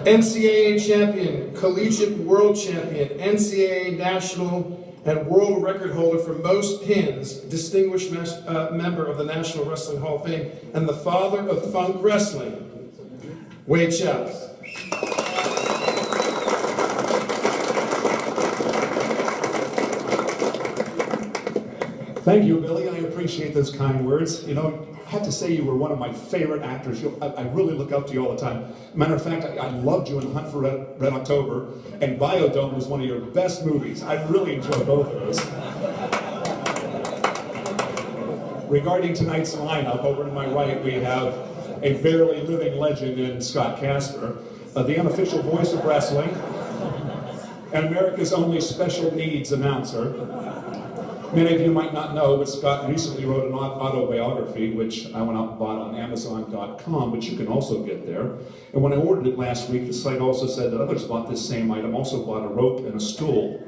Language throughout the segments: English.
NCAA champion, collegiate world champion, NCAA national and world record holder for most pins, distinguished member of the National Wrestling Hall of Fame, and the father of funk wrestling, Wade Schalles. Thank you, Billy. I appreciate those kind words. You know, I have to say you were one of my favorite actors. I really look up to you all the time. Matter of fact, I loved you in Hunt for Red October, and Biodome was one of your best movies. I really enjoyed both of those. Regarding tonight's lineup, over to my right we have a barely living legend in Scott Casper, the unofficial voice of wrestling, and America's only special needs announcer. Many of you might not know, but Scott recently wrote an autobiography, which I went out and bought on Amazon.com, but you can also get there. And when I ordered it last week, the site also said that others bought this same item, also bought a rope and a stool.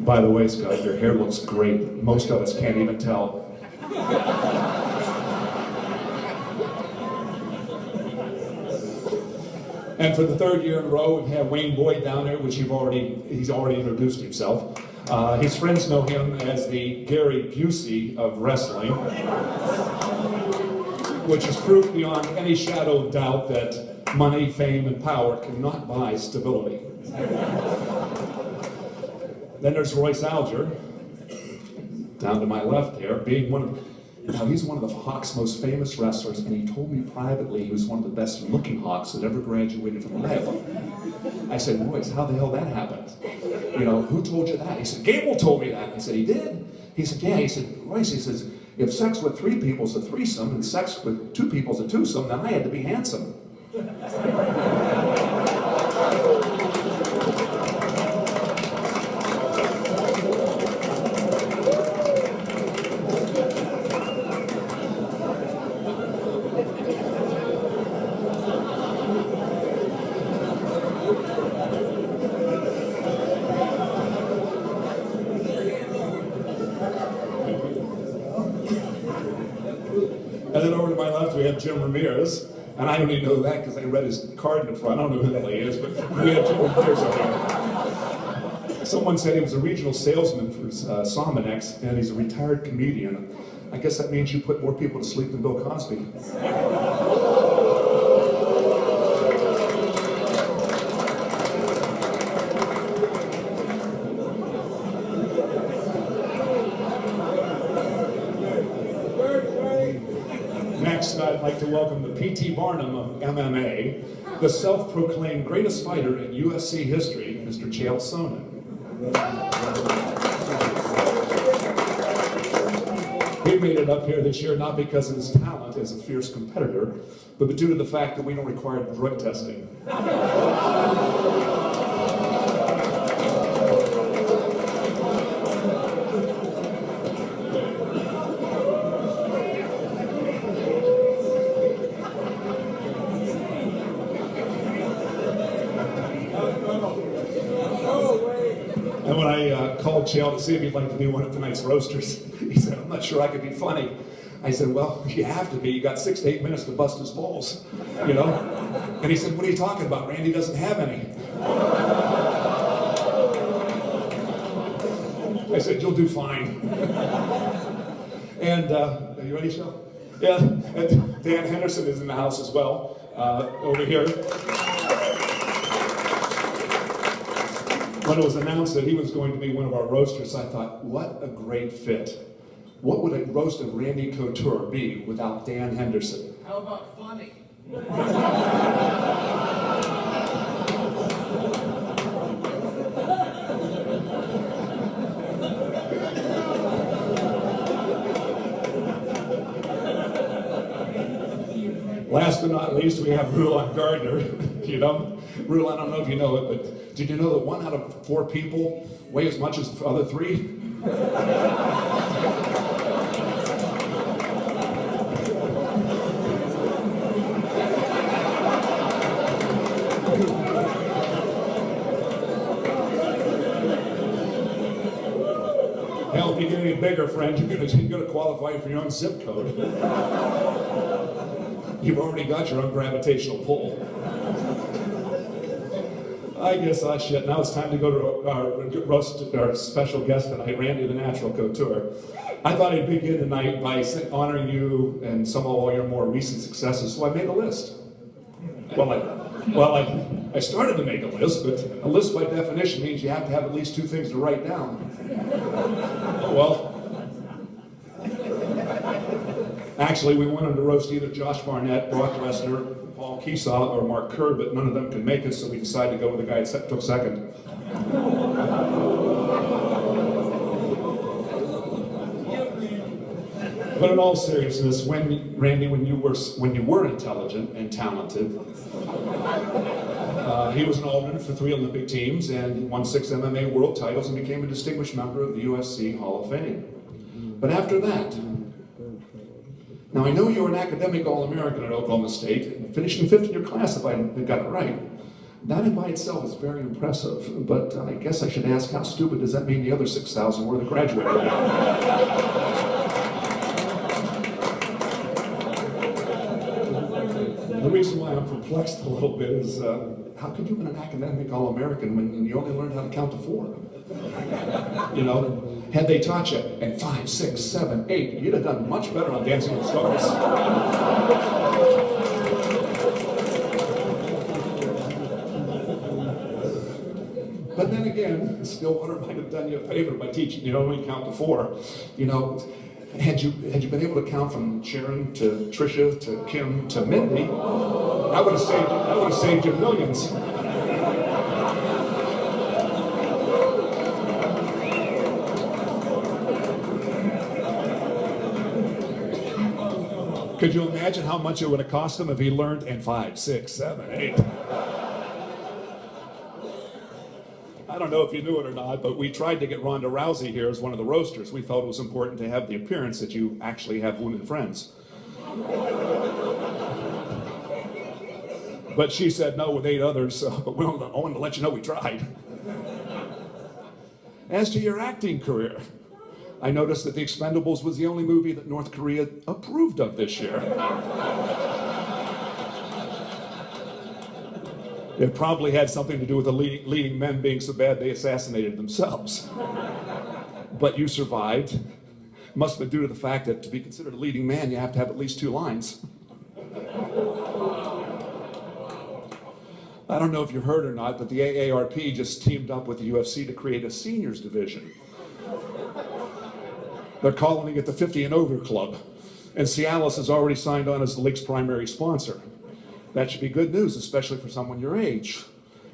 By the way, Scott, your hair looks great. Most of us can't even tell. And for the third year in a row, we have Wayne Boyd down there, which he's already introduced himself. His friends know him as the Gary Busey of wrestling, which is proof beyond any shadow of doubt that money, fame, and power cannot buy stability. Then there's Royce Alger, down to my left there, being he's one of the Hawks' most famous wrestlers, and he told me privately he was one of the best looking Hawks that ever graduated from Iowa. I said, Royce, how the hell that happened? You know, who told you that? He said, Gable told me that. I said, he did? He said, yeah. He said, Royce, he says, if sex with 3 people is a threesome and sex with 2 people is a twosome, then I had to be handsome. And then over to my left, we have Jim Ramirez. And I don't even know that because I read his card in the front. I don't know who the hell he is, but we have Jim Ramirez over there. Someone said he was a regional salesman for Sominex, and he's a retired comedian. I guess that means you put more people to sleep than Bill Cosby. Next, I'd like to welcome the P.T. Barnum of MMA, the self-proclaimed greatest fighter in UFC history, Mr. Chael Sonnen. He made it up here this year not because of his talent as a fierce competitor, but due to the fact that we don't require drug testing. And when I called Chael to see if he'd like to be one of tonight's roasters, he said, I'm not sure I could be funny. I said, well, you have to be. You got 6 to 8 minutes to bust his balls, you know? And he said, what are you talking about? Randy doesn't have any. I said, you'll do fine. And, are you ready, Shel? Yeah, and Dan Henderson is in the house as well, over here. When it was announced that he was going to be one of our roasters, I thought, what a great fit. What would a roast of Randy Couture be without Dan Henderson? How about funny? Last but not least, we have Rulon Gardner. You know, Rulon, I don't know if you know it, but did you know that 1 out of 4 people weigh as much as the other 3? get bigger, friend. You're gonna qualify for your own zip code. You've already got your own gravitational pull. I guess shit. Now it's time to go to our special guest tonight, Randy the Natural Couture. I thought I'd begin tonight by honoring you and some of all your more recent successes, so I made a list. I started to make a list, but a list by definition means you have to have at least 2 things to write down. Well, actually, we wanted to roast either Josh Barnett, Brock Lesnar, Paul Keesaw, or Mark Kerr, but none of them could make it, so we decided to go with the guy that took second. But in all seriousness, Randy, when you were intelligent and talented, he was an alternate for 3 Olympic teams and won 6 MMA world titles and became a distinguished member of the UFC Hall of Fame. But after that, now I know you were an academic All-American at Oklahoma State, finishing 5th in your class if I got it right. That by itself is very impressive, but I guess I should ask, how stupid does that mean the other 6,000 were that graduated? The reason why I'm perplexed a little bit is, how could you have been an academic All-American when you only learned how to count to 4? You know, had they taught you at 5, 6, 7, 8, you'd have done much better on Dancing with the Stars. But then again, Stillwater might have done you a favor by teaching you only count to 4. You know, had you been able to count from Sharon to Tricia to Kim to Mindy, I would have saved you millions. Could you imagine how much it would have cost him if he learned in 5, 6, 7, 8? I don't know if you knew it or not, but we tried to get Ronda Rousey here as one of the roasters. We felt it was important to have the appearance that you actually have women friends. But she said no with 8 others, but I wanted to let you know we tried. As to your acting career, I noticed that The Expendables was the only movie that North Korea approved of this year. It probably had something to do with the leading men being so bad they assassinated themselves. But you survived. Must have been due to the fact that to be considered a leading man, you have to have at least 2 lines. I don't know if you heard or not, but the AARP just teamed up with the UFC to create a seniors division. They're calling it the 50 and over club. And Schalles has already signed on as the league's primary sponsor. That should be good news, especially for someone your age.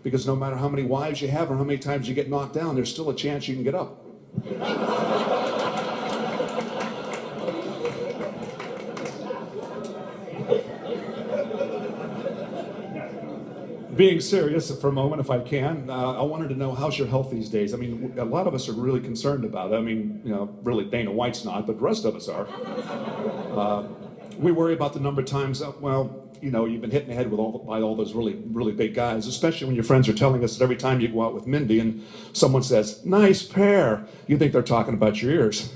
Because no matter how many wives you have or how many times you get knocked down, there's still a chance you can get up. Being serious for a moment, if I can, I wanted to know, how's your health these days? I mean, a lot of us are really concerned about it. I mean, you know, really Dana White's not, but the rest of us are. We worry about the number of times, well, you know, you've been hit in the head by all those really big guys, especially when your friends are telling us that every time you go out with Mindy and someone says, nice pair, you think they're talking about your ears.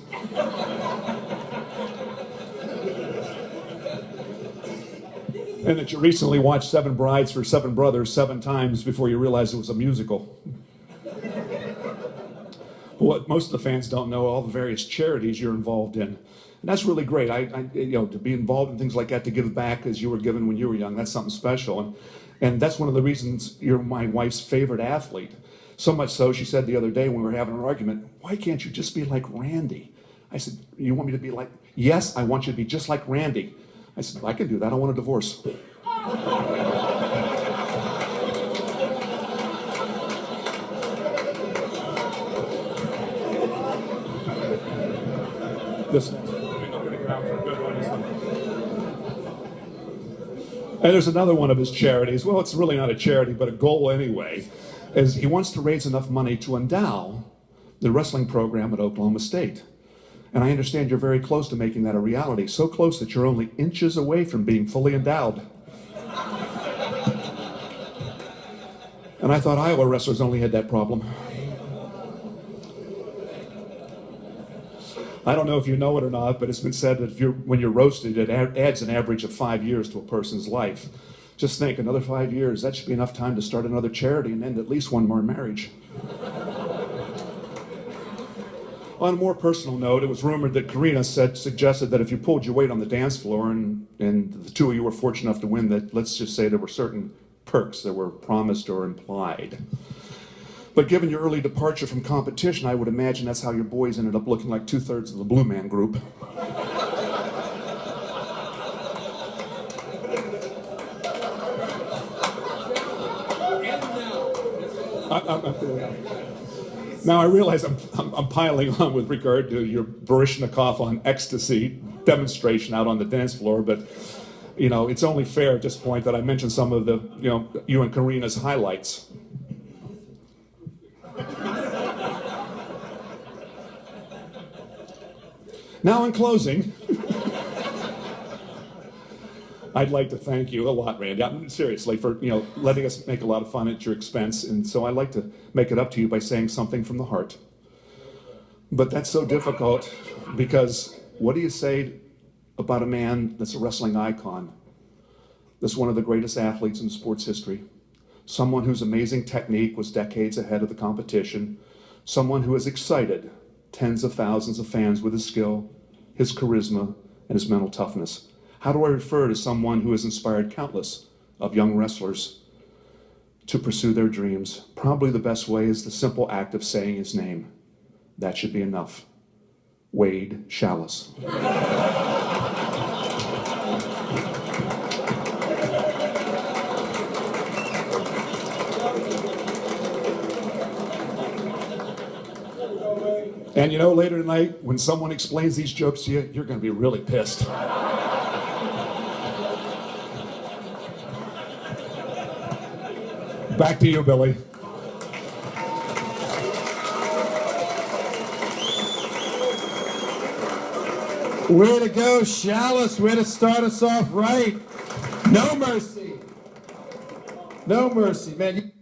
And that you recently watched 7 Brides for 7 Brothers 7 times before you realized it was a musical. But what most of the fans don't know, all the various charities you're involved in. And that's really great. You know, to be involved in things like that, to give back as you were given when you were young, that's something special. And that's one of the reasons you're my wife's favorite athlete. So much so, she said the other day when we were having an argument, why can't you just be like Randy? I said, you want me to be like, yes, I want you to be just like Randy. I said, I can do that, I want a divorce. And there's another one of his charities. Well, it's really not a charity, but a goal anyway. Is he wants to raise enough money to endow the wrestling program at Oklahoma State. And I understand you're very close to making that a reality. So close that you're only inches away from being fully endowed. And I thought Iowa wrestlers only had that problem. I don't know if you know it or not, but it's been said that when you're roasted, it adds an average of 5 years to a person's life. Just think, another 5 years, that should be enough time to start another charity and end at least one more marriage. On a more personal note, it was rumored that Karina suggested that if you pulled your weight on the dance floor and the two of you were fortunate enough to win, that let's just say there were certain perks that were promised or implied. But given your early departure from competition, I would imagine that's how your boys ended up looking like 2/3 of the Blue Man Group. Now I realize I'm piling on with regard to your Baryshnikov on ecstasy demonstration out on the dance floor, but it's only fair at this point that I mention some of the you and Karina's highlights. Now in closing, I'd like to thank you a lot, Randy, seriously, for letting us make a lot of fun at your expense. And so I'd like to make it up to you by saying something from the heart. But that's so difficult because what do you say about a man that's a wrestling icon, that's one of the greatest athletes in sports history, someone whose amazing technique was decades ahead of the competition, someone who has excited tens of thousands of fans with his skill, his charisma, and his mental toughness? How do I refer to someone who has inspired countless of young wrestlers to pursue their dreams? Probably the best way is the simple act of saying his name. That should be enough. Wade Schalles. And later tonight, when someone explains these jokes to you, you're going to be really pissed. Back to you, Billy. Way to go, Schalles. Way to start us off right. No mercy. No mercy, man.